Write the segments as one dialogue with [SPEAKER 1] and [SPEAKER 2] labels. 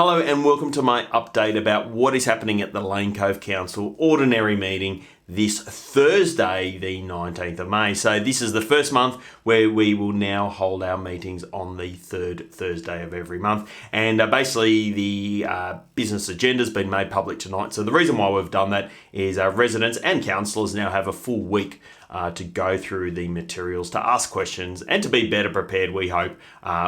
[SPEAKER 1] Hello and welcome to my update about what is happening at the Lane Cove Council Ordinary Meeting this Thursday, the 19th of May. So this is the first month where we will now hold our meetings on the third Thursday of every month. And basically the business agenda has been made public tonight. So the reason why we've done that is our residents and councillors now have a full week to go through the materials, to ask questions and to be better prepared, we hope,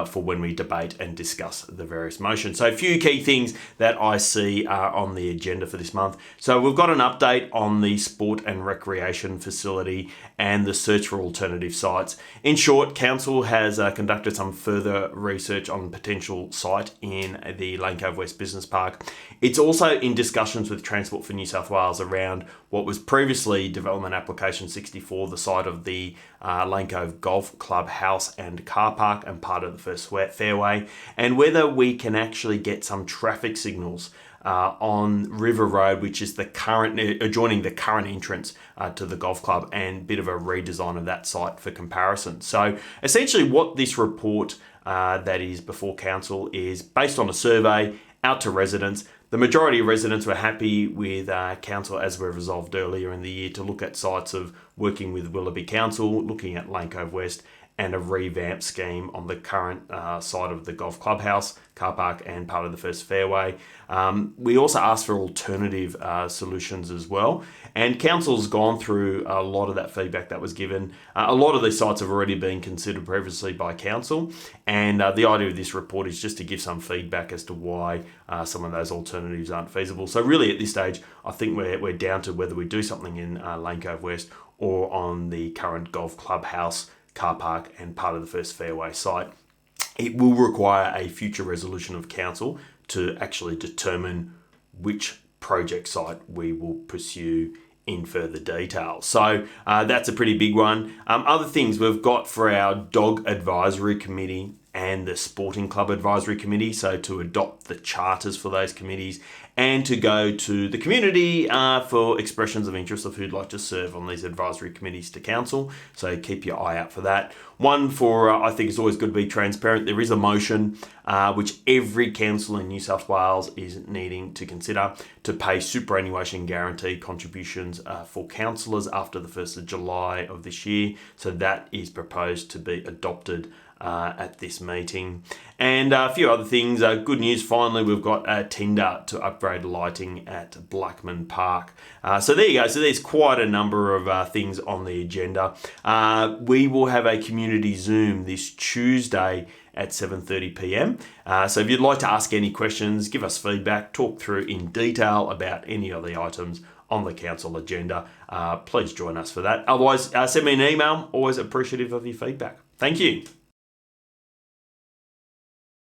[SPEAKER 1] for when we debate and discuss the various motions. So a few key things that I see are on the agenda for this month. So we've got an update on the sport and recreation facility and the search for alternative sites. In short, Council has conducted some further research on potential site in the Lane Cove West Business Park. It's also in discussions with Transport for New South Wales around what was previously Development Application 64, the site of the Lane Cove Golf Club house and car park and part of the first fairway, and whether we can actually get some traffic signals on River Road, which is the current adjoining the current entrance to the golf club, and a bit of a redesign of that site for comparison. So essentially what this report that is before Council is based on a survey out to residents. The majority of residents were happy with Council, as we resolved earlier in the year, to look at sites of working with Willoughby Council, looking at Lane Cove West, and a revamped scheme on the current site of the golf clubhouse, car park, and part of the first fairway. We also asked for alternative solutions as well, and Council's gone through a lot of that feedback that was given. A lot of these sites have already been considered previously by Council, and the idea of this report is just to give some feedback as to why some of those alternatives aren't feasible. So really at this stage, I think we're down to whether we do something in Lane Cove West or on the current golf clubhouse, car park, and part of the first fairway site. It will require a future resolution of Council to actually determine which project site we will pursue in further detail. So that's a pretty big one. Other things we've got for our Dog Advisory Committee and the Sporting Club Advisory Committee, so to adopt the charters for those committees and to go to the community for expressions of interest of who'd like to serve on these advisory committees to Council. So keep your eye out for that. One for, I think it's always good to be transparent. There is a motion which every council in New South Wales is needing to consider to pay superannuation guarantee contributions for councillors after the 1st of July of this year. So that is proposed to be adopted at this meeting. And a few other things. Good news, finally, we've got a tender to upgrade lighting at Blackman Park. So there you go. So there's quite a number of things on the agenda. We will have a community Zoom this Tuesday at 7:30 p.m. So if you'd like to ask any questions, give us feedback, talk through in detail about any of the items on the council agenda, please join us for that. Otherwise, send me an email. Always appreciative of your feedback. Thank you.